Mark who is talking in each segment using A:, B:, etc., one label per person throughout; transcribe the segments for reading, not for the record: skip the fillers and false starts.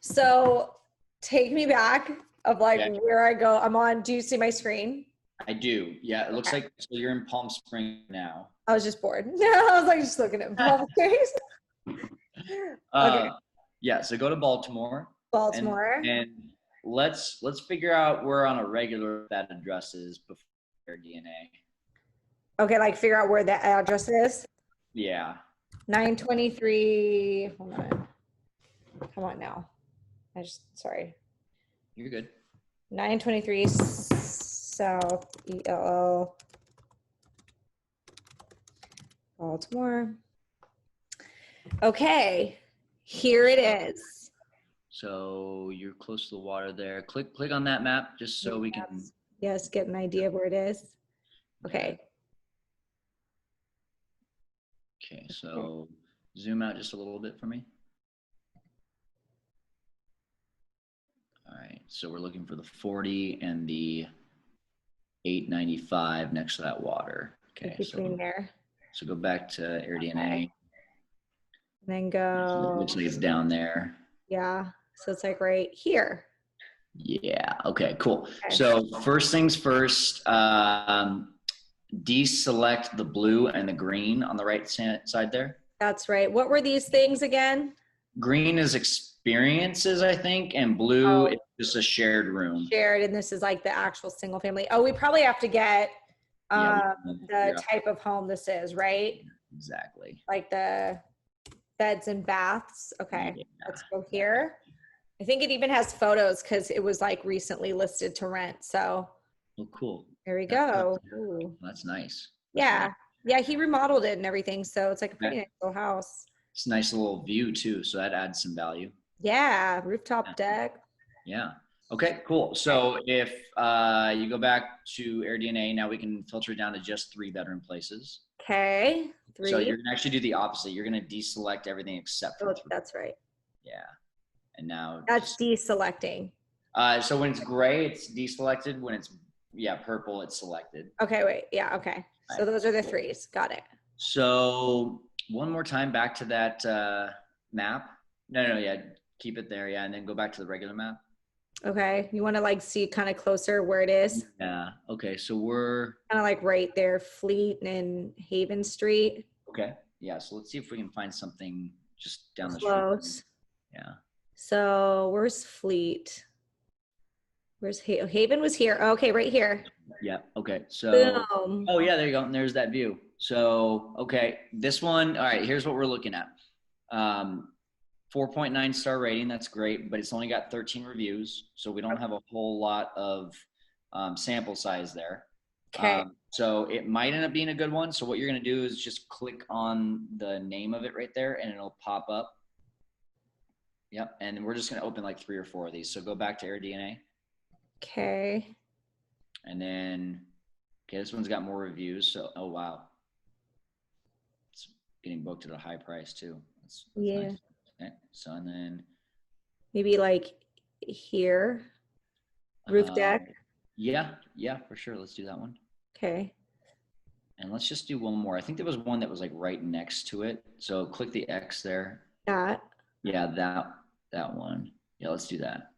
A: So take me back of like
B: Yeah,
A: where I go. I'm on. Do you see my screen?
B: I do. Yeah, it looks
A: Okay.
B: like so you're in Palm Springs now.
A: I was just bored. I was like just looking at Palm Springs. Okay,
B: Uh, yeah, so go to Baltimore and
A: Baltimore.
B: and let's figure out where on a regular that address is before AirDNA.
A: Okay, like figure out where the address is.
B: Yeah,
A: 923. Hold on. Come on now. Sorry.
B: you're good.
A: 923 South ELO Baltimore. Okay, here it is.
B: So you're close to the water there. Click on that map just so we can.
A: Yes, get an idea of where it is. Okay.
B: Okay, so zoom out just a little bit for me. All right, so we're looking for the 40 and the 895 next to that water. Okay, so go back to AirDNA.
A: Okay. And then
B: It looks
A: go.
B: like it's down there.
A: Yeah. So it's like right here.
B: Yeah. Okay, cool.
A: Okay.
B: So first things first, deselect the blue and the green on the right side there.
A: That's right. What were these things again?
B: Green is experiences, I think, and blue is just a shared room.
A: Shared, and this is like the actual single family. Oh, we probably have to get the type of home this is, right?
B: Exactly.
A: Like the beds and baths. Okay,
B: Yeah.
A: let's go here. I think it even has photos because it was like recently listed to rent. So
B: Oh, cool.
A: there we go.
B: That's nice.
A: Yeah. Yeah, he remodeled it and everything. So it's like a pretty nice little house.
B: It's a nice little view too. So that adds some value.
A: Yeah. Rooftop deck.
B: Yeah. Okay, cool. So if you go back to AirDNA, now we can filter it down to just 3-bedroom places.
A: Okay. 3.
B: So you're gonna actually do the opposite. You're gonna deselect everything except for 3.
A: That's right.
B: Yeah. And now
A: that's deselecting.
B: So when it's gray, it's deselected. When it's purple, it's selected.
A: Okay, wait. Yeah, okay. So those are the 3s. Got it.
B: So one more time back to that map. No, yeah. Keep it there, yeah, and then go back to the regular map.
A: Okay. You want to like see kind of closer where it is?
B: Yeah. Okay, so we're
A: kind of like right there, Fleet and Haven Street.
B: Okay. Yeah, so let's see if we can find something just down the
A: street.
B: Yeah.
A: So where's Fleet? Where's Haven was here. Okay, right here.
B: Yeah. Okay. So,
A: boom.
B: Oh yeah, there you go. And there's that view. So, okay, this one. All right, here's what we're looking at. 4.9 star rating. That's great, but it's only got 13 reviews, so we don't have a whole lot of sample size there.
A: Okay.
B: So it might end up being a good one. So what you're going to do is just click on the name of it right there, and it'll pop up. Yep. And we're just going to open like 3 or 4 of these. So go back to AirDNA.
A: Okay.
B: And then, okay, this one's got more reviews. So, oh, wow. It's getting booked at a high price too. That's
A: yeah.
B: Nice. Okay. So, and then.
A: Maybe like here, roof deck.
B: Yeah, for sure. Let's do that one.
A: Okay.
B: And let's just do one more. I think there was one that was like right next to it. So click the X there.
A: That.
B: Yeah, that one. Yeah, let's do that.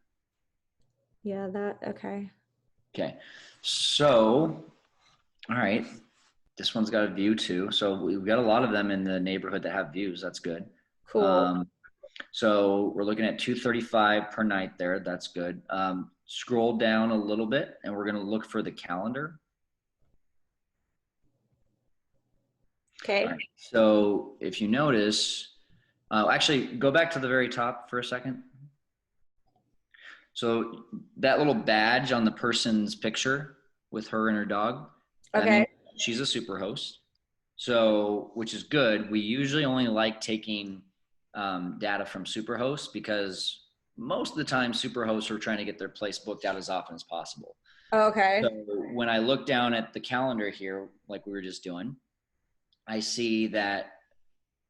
A: Yeah, that, okay.
B: Okay, so, all right. This one's got a view too. So we've got a lot of them in the neighborhood that have views. That's good.
A: Cool.
B: So we're looking at $235 per night there. That's good. Scroll down a little bit and we're going to look for the calendar.
A: Okay.
B: Right. So if you notice, actually go back to the very top for a second. So that little badge on the person's picture with her and her dog,
A: okay,
B: she's a super host. So, which is good. We usually only like taking data from Superhost because most of the time Superhosts are trying to get their place booked out as often as possible.
A: Okay.
B: So when I look down at the calendar here, like we were just doing, I see that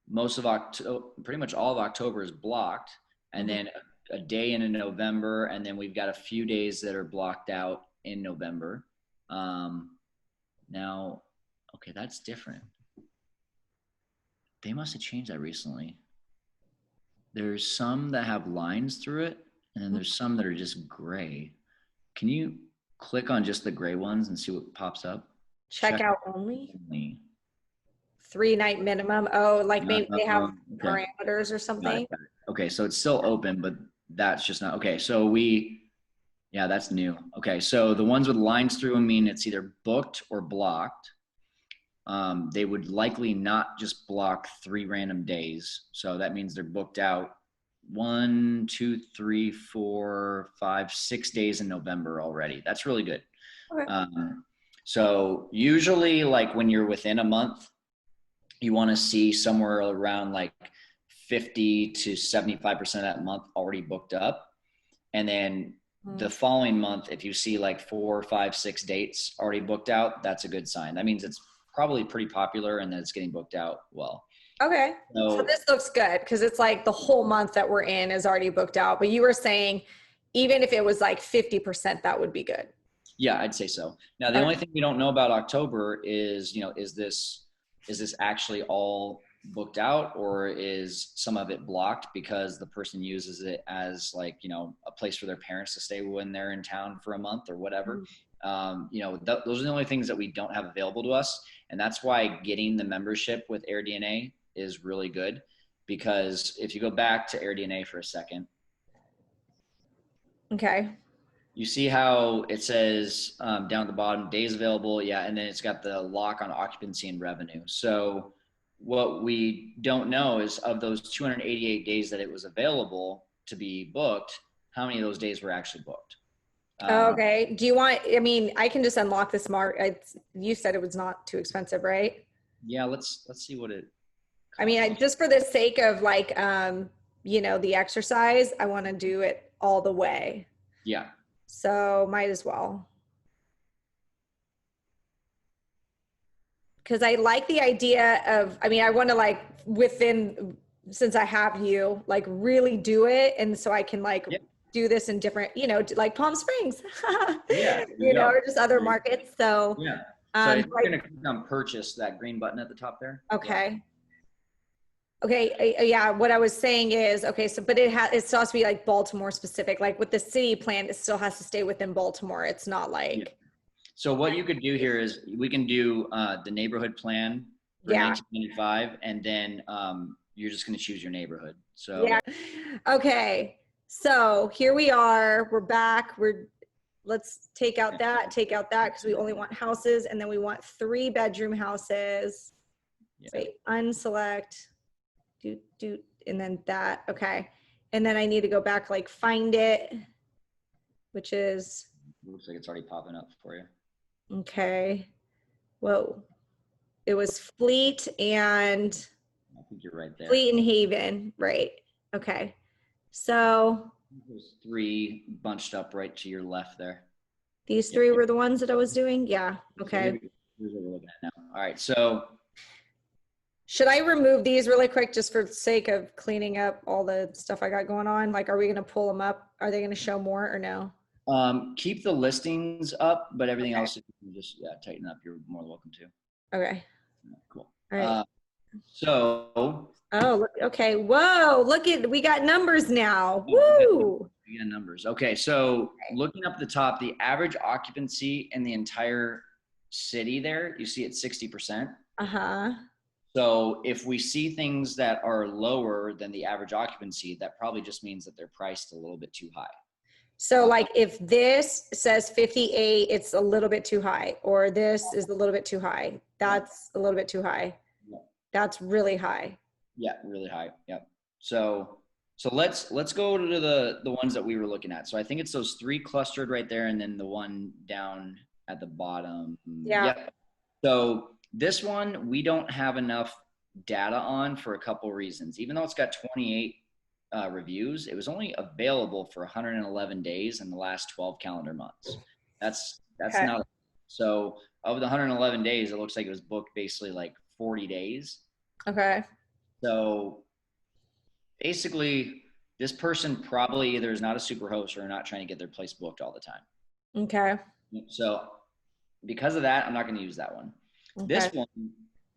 B: most of October, pretty much all of October is blocked, and then a day in November, and then we've got a few days that are blocked out in November. Now, okay, that's different. They must have changed that recently. There's some that have lines through it. And then there's some that are just gray. Can you click on just the gray ones and see what pops up?
A: Check out only.
B: Only.
A: 3-night minimum. Oh, like maybe they have
B: Okay.
A: parameters or something.
B: Got it. Okay, so it's still open, but that's just not okay. So yeah, that's new. Okay, so the ones with lines through them mean it's either booked or blocked. They would likely not just block 3 random days. So that means they're booked out 1, 2, 3, 4, 5, 6 days in November already. That's really good.
A: Okay.
B: So usually like when you're within a month, you want to see somewhere around like 50 to 75% of that month already booked up. And then the following month, if you see like 4, 5, 6 dates already booked out, that's a good sign. That means it's probably pretty popular and that it's getting booked out well.
A: Okay. So this looks good because it's like the whole month that we're in is already booked out. But you were saying even if it was like 50%, that would be good.
B: Yeah, I'd say so. Now, the only thing we don't know about October is, is this actually all booked out, or is some of it blocked because the person uses it as like, a place for their parents to stay when they're in town for a month or whatever. Those are the only things that we don't have available to us. And that's why getting the membership with AirDNA is really good, because if you go back to AirDNA for a second.
A: Okay.
B: You see how it says down at the bottom, days available. Yeah. And then it's got the lock on occupancy and revenue. So what we don't know is of those 288 days that it was available to be booked, how many of those days were actually booked?
A: Okay. Do you want, I mean, I can just unlock this mark. You said it was not too expensive, right?
B: Yeah. Let's see what it costs.
A: I mean, just for the sake of like, the exercise, I want to do it all the way.
B: Yeah.
A: So might as well. Because I like the idea of, I mean, I want to like since I have you, like really do it. And so I can like do this in different, like Palm Springs,
B: yeah,
A: or just other markets. So,
B: yeah. So if you're going to click on purchase, that green button at the top there.
A: Okay. Okay. Yeah. What I was saying is, okay. So, but it still has to be like Baltimore specific, like with the city plan, it still has to stay within Baltimore. It's not like.
B: Yeah. So what you could do here is we can do the neighborhood plan for 1995, and then you're just going to choose your neighborhood. So
A: yeah. Okay. So here we are. We're back. Let's take out that because we only want houses, and then we want 3-bedroom houses. Yeah. Wait, unselect. And then that. Okay. And then I need to go back, like find it, which is.
B: Looks like it's already popping up for you.
A: Okay. Whoa. It was Fleet and.
B: I think you're right there.
A: Fleet and Haven. Right. Okay. So.
B: There's 3 bunched up right to your left there.
A: These 3 were the ones that I was doing? Yeah. Okay.
B: Here's what we're looking at now. All right. So.
A: Should I remove these really quick just for the sake of cleaning up all the stuff I got going on? Like, are we going to pull them up? Are they going to show more or no?
B: Keep the listings up, but everything else, if you can just tighten up, you're more than welcome to.
A: Okay.
B: Cool.
A: All right.
B: So.
A: Oh, look, okay. Whoa, we got numbers now. Woo.
B: We got numbers. Okay. So looking up the top, the average occupancy in the entire city there, you see it's 60%.
A: Uh-huh.
B: So if we see things that are lower than the average occupancy, that probably just means that they're priced a little bit too high.
A: So like if this says 58, it's a little bit too high, or this is a little bit too high. That's a little bit too high. That's really high.
B: Yeah, really high. Yep. So let's go to the ones that we were looking at. So I think it's those 3 clustered right there, and then the one down at the bottom.
A: Yeah.
B: Yep. So this one we don't have enough data on for a couple reasons. Even though it's got 28 reviews, it was only available for 111 days in the last 12 calendar months. That's okay. Not so. Of the 111 days, it looks like it was booked basically like 40 days.
A: Okay.
B: So basically, this person probably either is not a super host or not trying to get their place booked all the time.
A: Okay.
B: So because of that, I'm not going to use that one. Okay. This one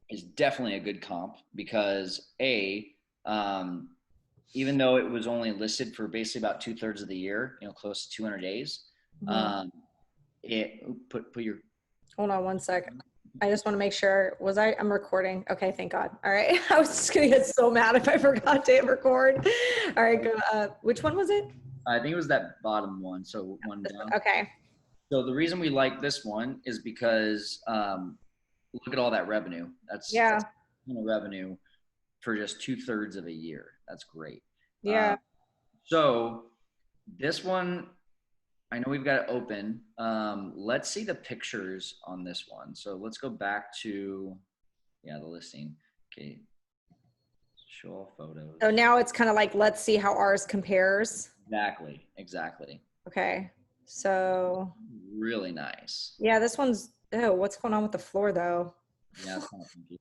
B: is definitely a good comp because even though it was only listed for basically about 2/3 of the year, close to 200 days, it put your.
A: Hold on one sec. I just want to make sure, I'm recording. Okay, thank God. All right. I was just going to get so mad if I forgot to hit record. All right, go. Which one was it?
B: I think it was that bottom one. So one down.
A: Okay.
B: So the reason we like this one is because look at all that revenue. That's revenue for just 2/3 of a year. That's great.
A: Yeah.
B: So this one, I know we've got it open. Let's see the pictures on this one. So let's go back to, the listing. Okay. Show all photos.
A: So now it's kind of like, let's see how ours compares.
B: Exactly.
A: Okay. So.
B: Really nice.
A: Yeah, this one's, what's going on with the floor though?
B: Yeah, it's kind of funky.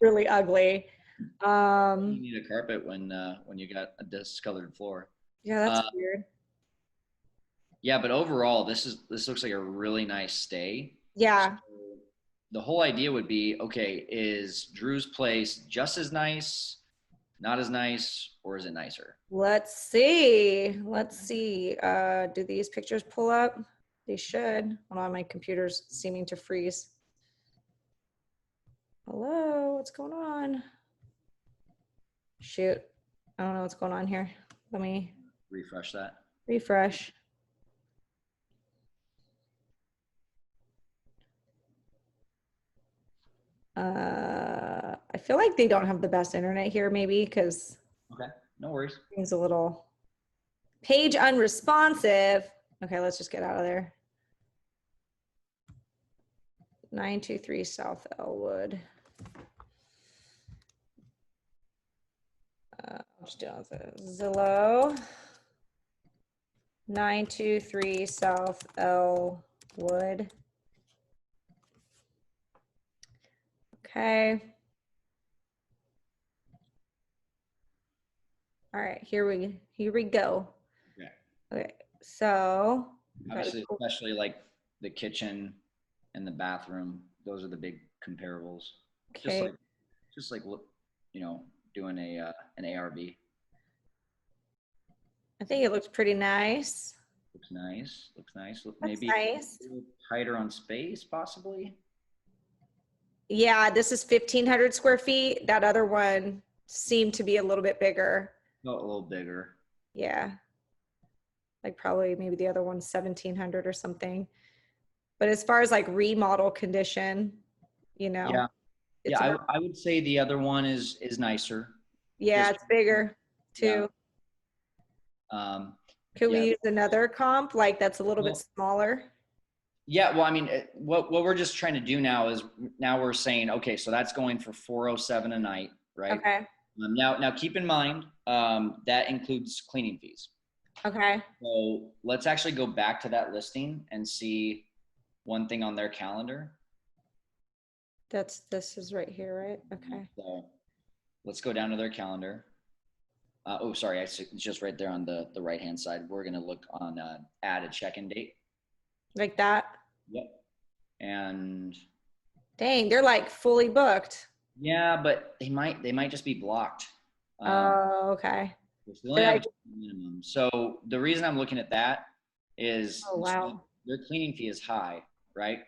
A: Really ugly.
B: You need a carpet when you got a discolored floor.
A: Yeah, that's weird.
B: Yeah, but overall, this looks like a really nice stay.
A: Yeah.
B: So the whole idea would be, okay, is Drew's place just as nice, not as nice, or is it nicer?
A: Let's see. Do these pictures pull up? They should. Hold on, my computer's seeming to freeze. Hello, what's going on? Shoot, I don't know what's going on here. Let me
B: refresh that.
A: Refresh. I feel like they don't have the best internet here, maybe, because
B: okay, no worries.
A: Things a little page unresponsive. Okay, let's just get out of there. 923 South Elwood. I'm just doing Zillow. 923 South Elwood. Okay. All right, here we go.
B: Yeah.
A: Okay, so
B: obviously, especially like the kitchen and the bathroom, those are the big comparables.
A: Okay.
B: Just like look, doing an ARB.
A: I think it looks pretty nice.
B: Looks nice.
A: That's
B: maybe
A: nice.
B: A little tighter on space, possibly.
A: Yeah, this is 1,500 square feet. That other one seemed to be a little bit bigger.
B: Oh, a little bigger.
A: Yeah. Like probably maybe the other one's 1,700 or something. But as far as like remodel condition,
B: Yeah. I would say the other one is nicer.
A: Yeah, it's bigger too.
B: Yeah.
A: Could we use another comp like that's a little bit smaller?
B: Yeah, well, I mean, what we're just trying to do now is we're saying, okay, so that's going for $407 a night, right?
A: Okay.
B: Now keep in mind that includes cleaning fees.
A: Okay.
B: So let's actually go back to that listing and see one thing on their calendar.
A: This is right here, right? Okay.
B: So let's go down to their calendar. Oh, sorry, it's just right there on the right-hand side. We're gonna look on add a check-in date.
A: Like that?
B: Yep. And
A: dang, they're like fully booked.
B: Yeah, but they might just be blocked.
A: Oh, okay.
B: Minimum. So the reason I'm looking at that is their cleaning fee is high, right?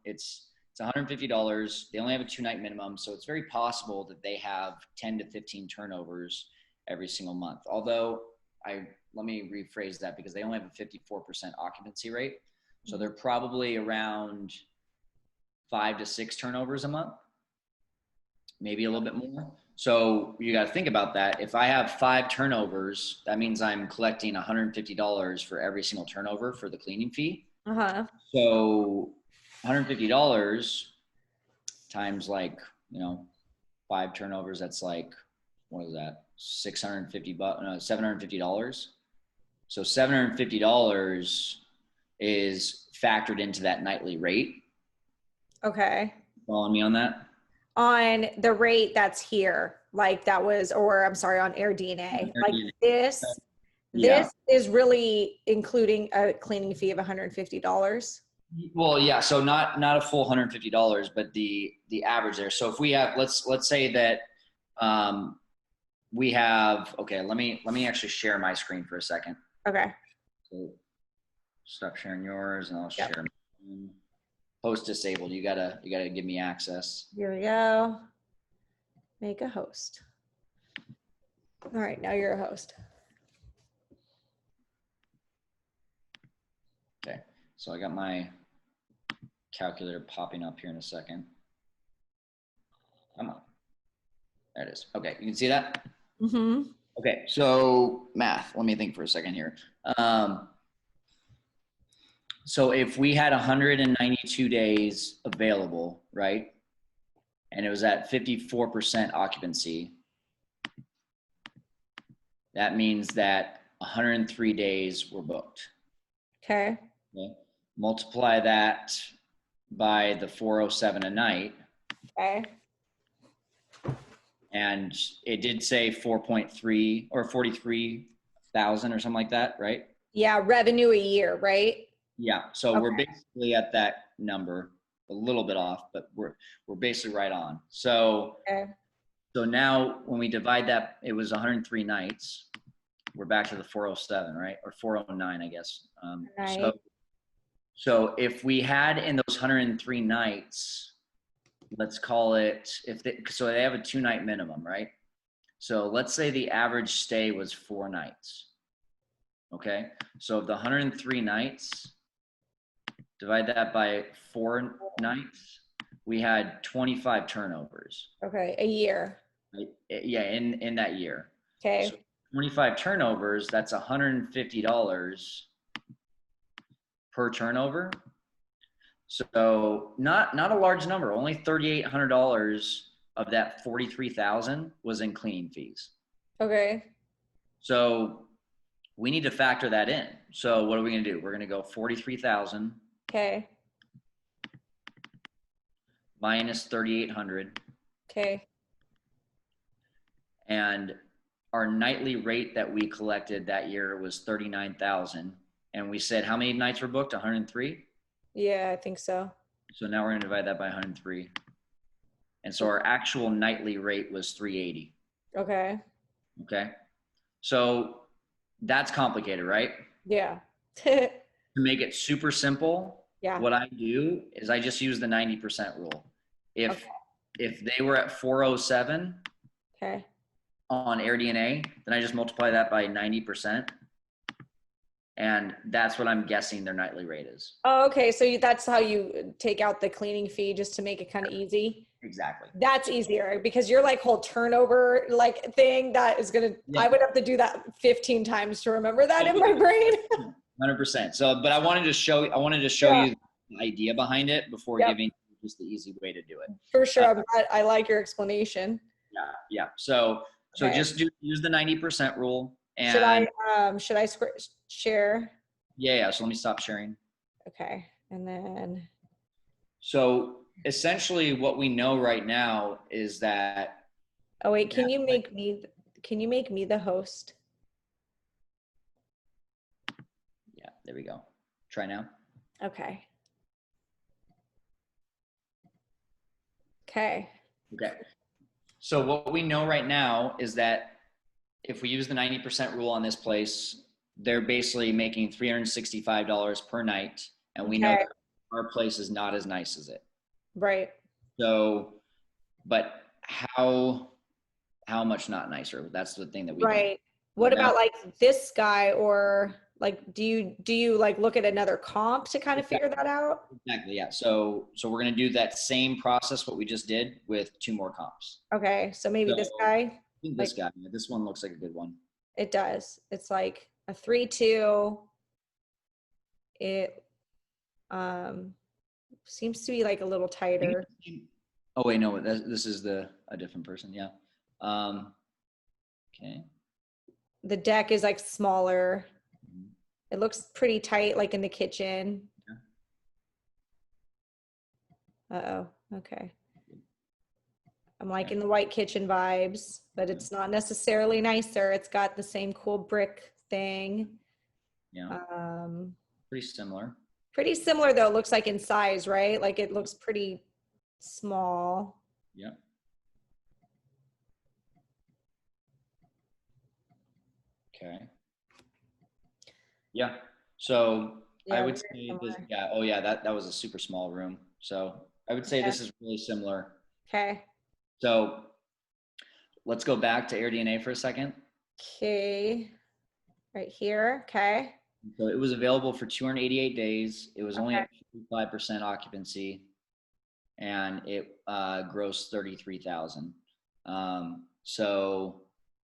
B: It's $150. They only have a 2-night minimum, so it's very possible that they have 10 to 15 turnovers every single month. Although let me rephrase that because they only have a 54% occupancy rate. So they're probably around 5 to 6 turnovers a month, maybe a little bit more. So you got to think about that. If I have 5 turnovers, that means I'm collecting $150 for every single turnover for the cleaning fee.
A: Uh-huh.
B: So $150 times 5 turnovers, that's like, what is that? $750. So $750 is factored into that nightly rate.
A: Okay.
B: Following me on that?
A: On the rate that's here, like that was, or I'm sorry, on AirDNA. Like this is really including a cleaning fee of $150.
B: Well, yeah. So not a full $150, but the average there. So if we have, let's say that we have, okay, let me actually share my screen for a second.
A: Okay.
B: So stop sharing yours and I'll
A: Yep.
B: share mine. Host disabled. You gotta give me access.
A: Here we go. Make a host. All right, now you're a host.
B: Okay, so I got my calculator popping up here in a second. Come on. There it is. Okay, you can see that?
A: Mm-hmm.
B: Okay, so math. Let me think for a second here. So if we had 192 days available, right? And it was at 54% occupancy, that means that 103 days were booked.
A: Okay.
B: Okay. Multiply that by the 407 a night.
A: Okay.
B: And it did say 4.3 or 43,000 or something like that, right?
A: Yeah, revenue a year, right?
B: Yeah. So
A: Okay.
B: we're basically at that number, a little bit off, but we're basically right on. So
A: Okay.
B: so now when we divide that, it was 103 nights. We're back to the 407, right? Or 409, I guess.
A: Right.
B: So if we had in those 103 nights, let's call it, so they have a 2-night minimum, right? So let's say the average stay was 4 nights. Okay. So of the 103 nights, divide that by 4 nights, we had 25 turnovers.
A: Okay, a year.
B: Right? Yeah, in that year.
A: Okay.
B: So 25 turnovers, that's $150 per turnover. So not a large number. Only $3,800 of that 43,000 was in cleaning fees.
A: Okay.
B: So we need to factor that in. So what are we going to do? We're going to go 43,000
A: Okay.
B: minus 3,800,
A: Okay.
B: and our nightly rate that we collected that year was 39,000. And we said how many nights were booked? 103.
A: Yeah, I think so.
B: So now we're going to divide that by 103. And so our actual nightly rate was 380.
A: Okay.
B: Okay. So that's complicated, right?
A: Yeah.
B: To make it super simple,
A: Yeah.
B: what I do is I just use the 90% rule. If they were at 407
A: Okay.
B: on AirDNA, then I just multiply that by 90%. And that's what I'm guessing their nightly rate is.
A: Oh, okay. So that's how you take out the cleaning fee just to make it kind of easy.
B: Exactly.
A: That's easier because your like whole turnover like thing that is gonna.
B: Yeah.
A: I would have to do that 15 times to remember that in my brain.
B: 100%. So, but I wanted to show
A: Yeah.
B: you the idea behind it before
A: Yep.
B: giving just the easy way to do it.
A: For sure. I'm glad, I like your explanation.
B: Yeah. So
A: Okay.
B: just use the 90% rule. And
A: should I share?
B: yeah. So let me stop sharing.
A: Okay. And then,
B: So essentially what we know right now is that,
A: oh wait, can you make me the host?
B: yeah, there we go. Try now.
A: Okay. Okay.
B: Okay. So what we know right now is that if we use the 90% rule on this place, they're basically making $365 per night. And we know that our place is not as nice as it.
A: Right.
B: So, but how much not nicer? That's the thing that we
A: Right. What about like this guy, or like, do you like look at another comp to kind of figure that out?
B: Exactly. Yeah. So we're going to do that same process, what we just did, with 2 more comps.
A: Okay. So maybe this guy.
B: I think this guy, this one looks like a good one.
A: It does. It's like a 3-2. It seems to be like a little tighter.
B: Oh wait, no, this is a different person. Yeah. Okay.
A: The deck is like smaller. It looks pretty tight, like in the kitchen. Uh-oh. Okay. I'm liking the white kitchen vibes, but it's not necessarily nicer. It's got the same cool brick thing.
B: Yeah. Pretty similar.
A: Pretty similar though, it looks like in size, right? Like it looks pretty small.
B: Yeah. Okay. Yeah. So I
A: Yeah,
B: would
A: very
B: say this,
A: similar.
B: yeah. Oh yeah, that was a super small room. So I would say
A: Okay.
B: this is really similar.
A: Okay.
B: So let's go back to AirDNA for a second.
A: Okay. Right here. Okay.
B: So it was available for 288 days. It was only
A: Okay.
B: at 55% occupancy, and it grossed 33,000. So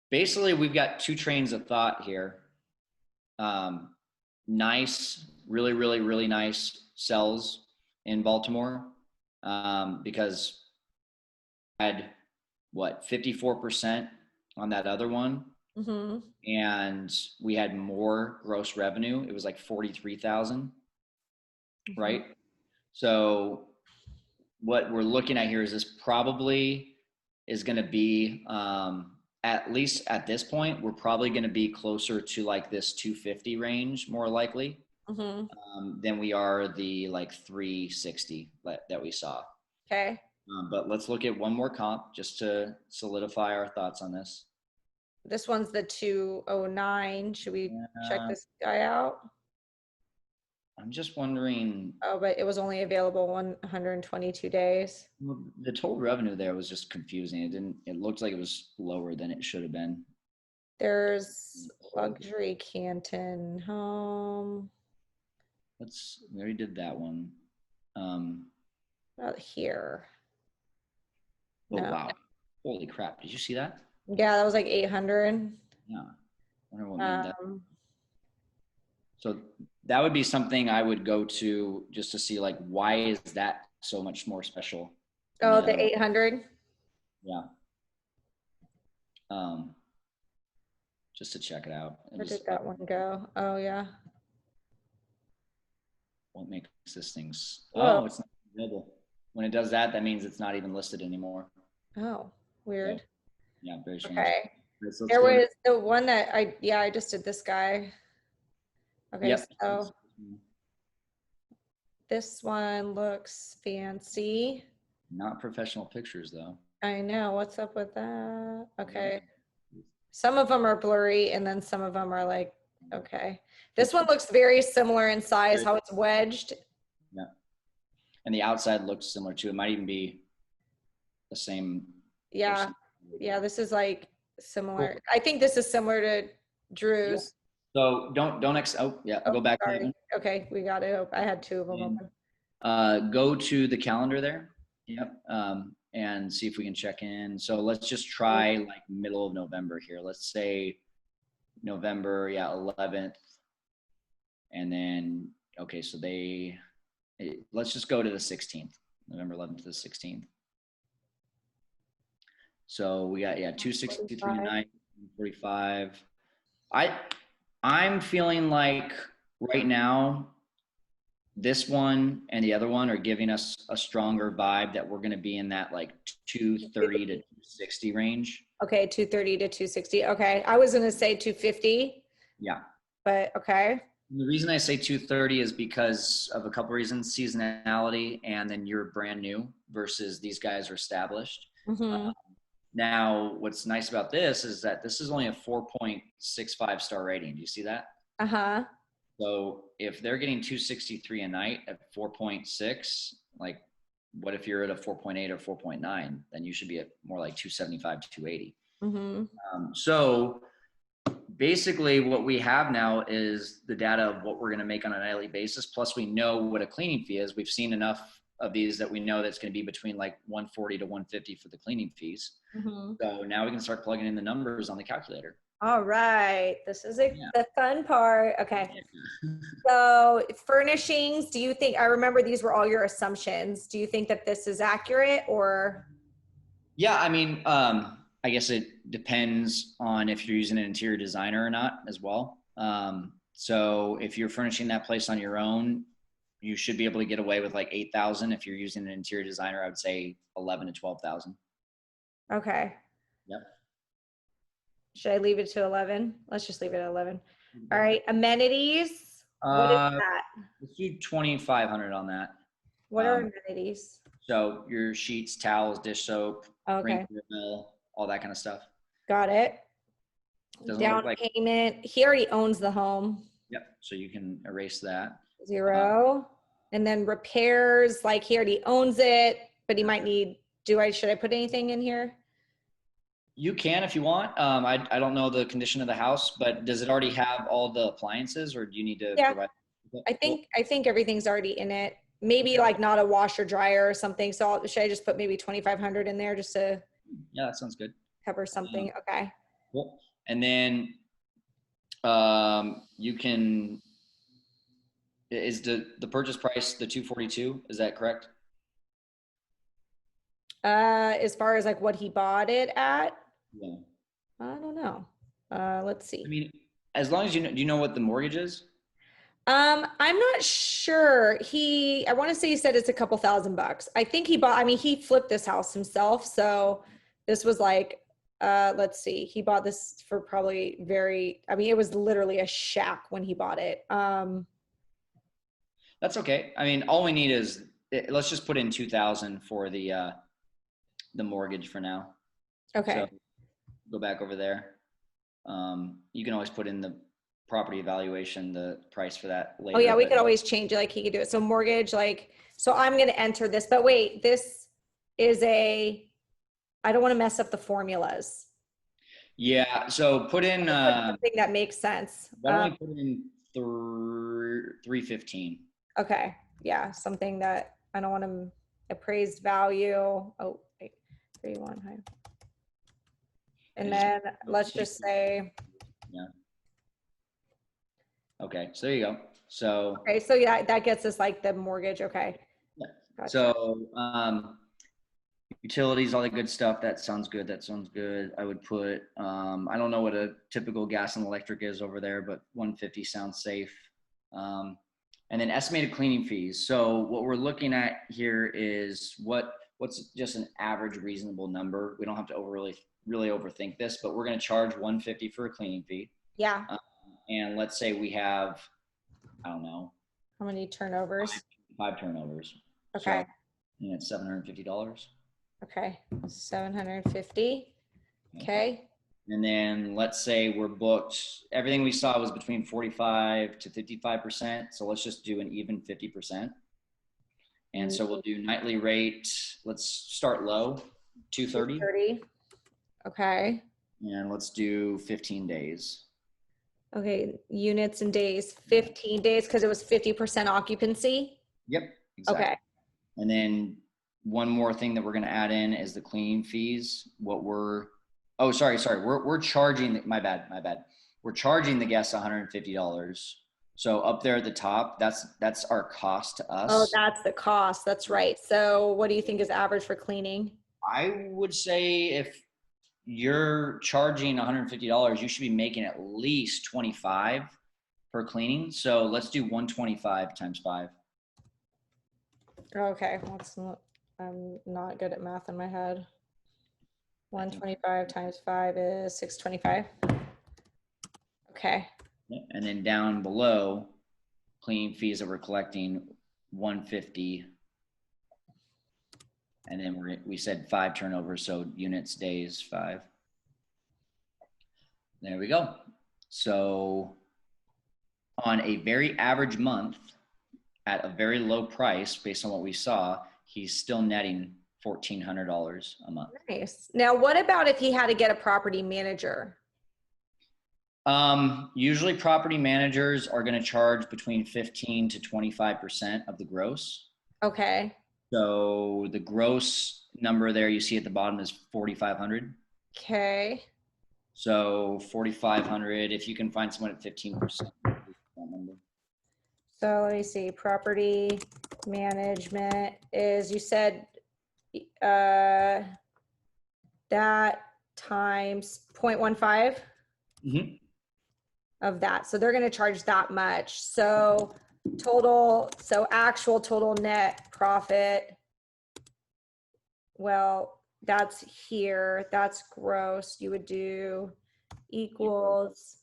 B: basically, we've got two trains of thought here. Um, nice, really, really, really nice sells in Baltimore, because I had what 54% on that other one,
A: Mm-hmm.
B: and we had more gross revenue. It was like 43,000,
A: Mm-hmm.
B: right? So what we're looking at here is this probably is going to be, at least at this point, we're probably going to be closer to like this 250 range, more likely,
A: Mm-hmm.
B: than we are the like 360 that we saw.
A: Okay.
B: But let's look at one more comp just to solidify our thoughts on this.
A: This one's the 209. Should we check
B: Uh,
A: this guy out?
B: I'm just wondering,
A: Oh, but it was only available 122 days.
B: the total revenue there was just confusing. It looked like it was lower than it should have been.
A: There's luxury Canton home
B: We already did that one. Um,
A: out here.
B: oh,
A: No.
B: wow. Holy crap. Did you see that?
A: Yeah, that was like 800.
B: Yeah. I wonder what made that.
A: Um,
B: So that would be something I would go to just to see, like, why is that so much more special than
A: oh,
B: the
A: the
B: other one?
A: 800.
B: Yeah. Um, just to check it out. And
A: Where did
B: just
A: that one go? Oh, yeah.
B: what makes this things.
A: Whoa.
B: Oh, it's not available. When it does that, that means it's not even listed anymore.
A: Oh,
B: So,
A: weird.
B: yeah, very strange.
A: Okay.
B: All right, so let's
A: There
B: go to,
A: was the one that I just did this guy. Okay,
B: yep.
A: so this one looks fancy.
B: Not professional pictures though.
A: I know. What's up with that?
B: Yep.
A: Okay. Some of them are blurry and then some of them are like, okay. This one looks very similar in size, how it's wedged.
B: Yeah. And the outside looks similar too. It might even be the same
A: Yeah.
B: person.
A: Yeah, this is like similar.
B: Cool.
A: I think this is similar to
B: Yeah.
A: Drew's.
B: So oh yeah,
A: Oh,
B: go back to that
A: sorry.
B: one.
A: Okay, we got it. I had two of them
B: And,
A: open.
B: go to the calendar there. Yep. And see if we can check in. So let's just try like middle of November here. Let's say November, yeah, 11th. And then, okay, so let's just go to the 16th, November 11th to the 16th. So we got, yeah, 263 a night, 45. I'm feeling like right now, this one and the other one are giving us a stronger vibe that we're going to be in that like 230 to 260 range.
A: Okay, 230 to 260. Okay, I was gonna say 250,
B: Yeah.
A: but okay.
B: The reason I say 230 is because of a couple reasons: seasonality, and then you're brand new versus these guys are established.
A: Mm-hmm.
B: Now, what's nice about this is that this is only a 4.65 star rating. Do you see that?
A: Uh-huh.
B: So if they're getting 263 a night at 4.6, like what if you're at a 4.8 or 4.9? Then you should be at more like 275 to 280.
A: Mm-hmm.
B: So basically what we have now is the data of what we're going to make on a nightly basis. Plus we know what a cleaning fee is. We've seen enough of these that we know that's going to be between like 140 to 150 for the cleaning fees.
A: Mm-hmm.
B: So now we can start plugging in the numbers on the calculator.
A: All right. This is
B: Yeah.
A: the fun part. Okay. So furnishings, do you think, I remember these were all your assumptions. Do you think that this is accurate or?
B: Yeah, I mean, I guess it depends on if you're using an interior designer or not as well. So if you're furnishing that place on your own, you should be able to get away with like 8,000. If you're using an interior designer, I would say 11 to 12,000.
A: Okay.
B: Yep.
A: Should I leave it to 11? Let's just leave it at 11. All right. Amenities. What is that?
B: Let's do 2,500 on that.
A: What are amenities?
B: So your sheets, towels, dish soap, ring
A: Okay.
B: doorbell, all that kind of stuff.
A: Got it.
B: Doesn't
A: Down
B: look like,
A: payment, he already owns the home,
B: yep, so you can erase that.
A: 0. And then repairs, like he already owns it, but he might need, should I put anything in here?
B: You can if you want. I don't know the condition of the house, but does it already have all the appliances or do you need to
A: Yeah.
B: provide?
A: I think everything's already in it. Maybe like not a washer dryer or something. So should I just put maybe 2,500 in there just to
B: Yeah, that sounds good.
A: cover something? Okay.
B: Cool. And then you can, is the purchase price the 242? Is that correct?
A: As far as like what he bought it at,
B: Yeah.
A: I don't know. Let's see.
B: I mean, as long as you know, do you know what the mortgage is?
A: I'm not sure. I want to say he said it's a couple $1,000. I think I mean, he flipped this house himself. So this was like, let's see, he bought this for probably I mean, it was literally a shack when he bought it.
B: That's okay. I mean, all we need is, let's just put in 2,000 for the mortgage for now.
A: Okay.
B: So go back over there. You can always put in the property evaluation, the price for that later.
A: Oh yeah, we could always change it. Like he could do it. So mortgage, like, so I'm going to enter this, but wait, this is I don't want to mess up the formulas.
B: Yeah. So put in,
A: Something that makes sense.
B: why don't we put in 315?
A: Okay. Yeah. Something that I don't want to appraised value. Oh, wait, 3-1 high. And then let's just say,
B: Yeah. Okay. So there you go. So,
A: okay. So yeah, that gets us like the mortgage. Okay.
B: yeah.
A: Gotcha.
B: So, utilities, all the good stuff. That sounds good. That sounds good. I would put, I don't know what a typical gas and electric is over there, but 150 sounds safe. And then estimated cleaning fees. So what we're looking at here is what's just an average reasonable number. We don't have to really overthink this, but we're going to charge 150 for a cleaning fee.
A: Yeah.
B: And let's say we have, I don't know,
A: How many turnovers?
B: five turnovers.
A: Okay.
B: So, it's $750.
A: Okay. 750. Okay.
B: And then let's say we're booked, everything we saw was between 45 to 55%. So let's just do an even 50%. And so we'll do nightly rate. Let's start low, 230.
A: 230. Okay.
B: And let's do 15 days.
A: Okay. Units and days, 15 days, because it was 50% occupancy.
B: Yep. Exactly.
A: Okay.
B: And then one more thing that we're going to add in is the cleaning fees. We're charging, my bad. We're charging the guests $150. So up there at the top, that's our cost to us.
A: Oh, that's the cost. That's right. So what do you think is average for cleaning?
B: I would say if you're charging $150, you should be making at least 25 per cleaning. So let's do 125 times 5.
A: Okay. I'm not good at math in my head. 125 times 5 is 625. Okay.
B: And then down below, cleaning fees that we're collecting 150. And then we said 5 turnovers, so units, days, 5. There we go. So on a very average month at a very low price, based on what we saw, he's still netting $1,400 a month.
A: Nice. Now, what about if he had to get a property manager?
B: Usually property managers are going to charge between 15 to 25% of the gross.
A: Okay.
B: So the gross number there you see at the bottom is 4,500.
A: Okay.
B: So 4,500, if you can find someone at 15%.
A: So let me see. Property management is, you said that times 0.15 of that. So they're going to charge that much. So actual total net profit. Well, that's here. That's gross. You would do equals.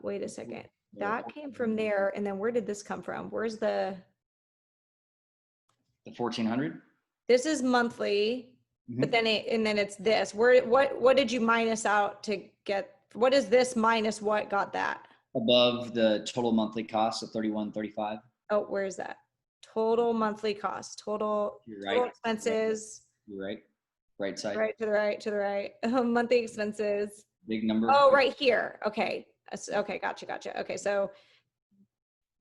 A: Wait a second. That came from there. And then where did this come from? Where's the
B: 1,400?
A: This is monthly. but then and then it's this. What did you minus out to get? What is this minus what got that?
B: Above the total monthly cost of 3135.
A: Oh, where is that? Total monthly cost, total expenses.
B: You're right. Right side.
A: Right to the right, to the right. Monthly expenses.
B: Big number.
A: Oh, right here. Okay. Okay, gotcha. Okay, so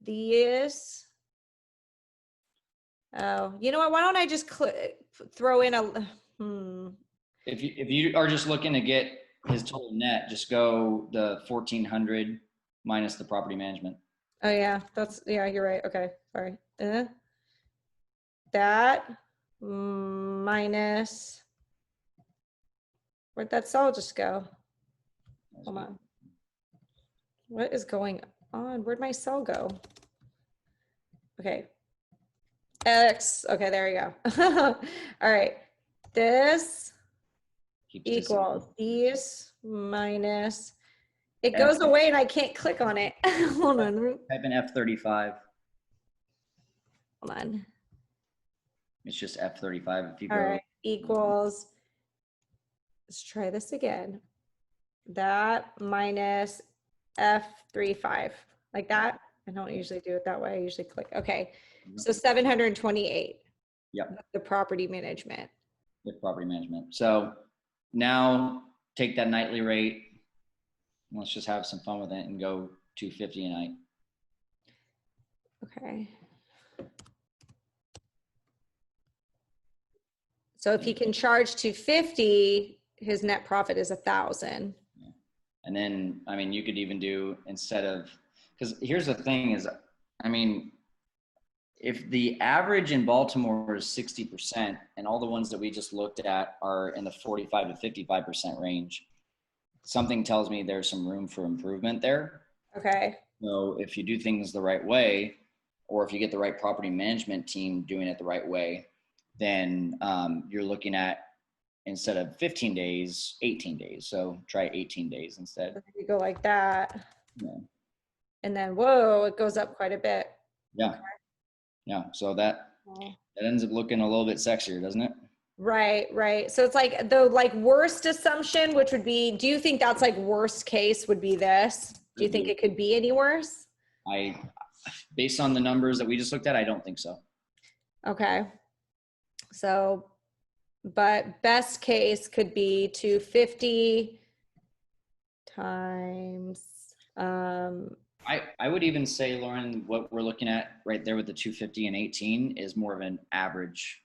A: this. Oh, you know what? Why don't I just throw in a.
B: If you are just looking to get his total net, just go the 1400 minus the property management.
A: Oh yeah, you're right. Okay, sorry. That minus. Where'd that cell just go? Hold on. What is going on? Where'd my cell go? Okay. X. Okay, there we go. All right. This equals these minus. It goes away and I can't click on it. Hold on.
B: Type in F35.
A: Hold on.
B: It's just F35. If you
A: All
B: go.
A: right. Equals. Let's try this again. That minus F35. Like that. I don't usually do it that way. I usually click. Okay. So 728.
B: Yep.
A: The property management.
B: The property management. So now take that nightly rate. Let's just have some fun with it and go 250 a night.
A: Okay. So if he can charge 250, his net profit is 1,000.
B: Yeah. And then, I mean, you could even do instead of, because here's the thing is, I mean, if the average in Baltimore is 60% and all the ones that we just looked at are in the 45 to 55% range, something tells me there's some room for improvement there.
A: Okay.
B: So if you do things the right way, or if you get the right property management team doing it the right way, then you're looking at, instead of 15 days, 18 days. So try 18 days instead.
A: You go like that.
B: Yeah.
A: And then, whoa, it goes up quite a bit.
B: Yeah. Okay. Yeah. So that ends up looking a little bit sexier, doesn't it?
A: Right. So it's like the worst assumption, which would be, do you think that's like worst case would be this? Do you think it could be any worse?
B: Based on the numbers that we just looked at, I don't think so. Okay.
A: So, but best case could be 250 times.
B: I would even say, Lauren, what we're looking at right there with the 250 and 18 is more of an average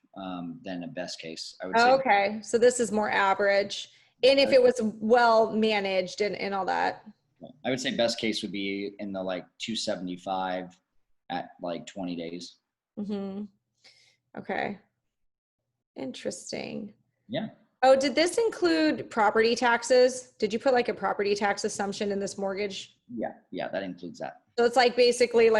B: than a best case. I would say.
A: Okay, so this is more average. And if it was well managed and all that.
B: I would say best case would be in the 275 at 20 days.
A: Mm-hmm. Okay. Interesting.
B: Yeah.
A: Oh, did this include property taxes? Did you put a property tax assumption in this mortgage?
B: Yeah, that includes that.
A: So it's basically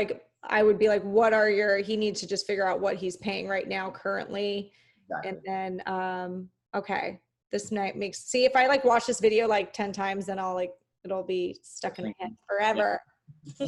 A: I would be what are he needs to just figure out what he's paying right now currently. Exactly. And then, okay, this night see if I watch this video 10 times, then I'll it'll be stuck in my head forever. Yeah.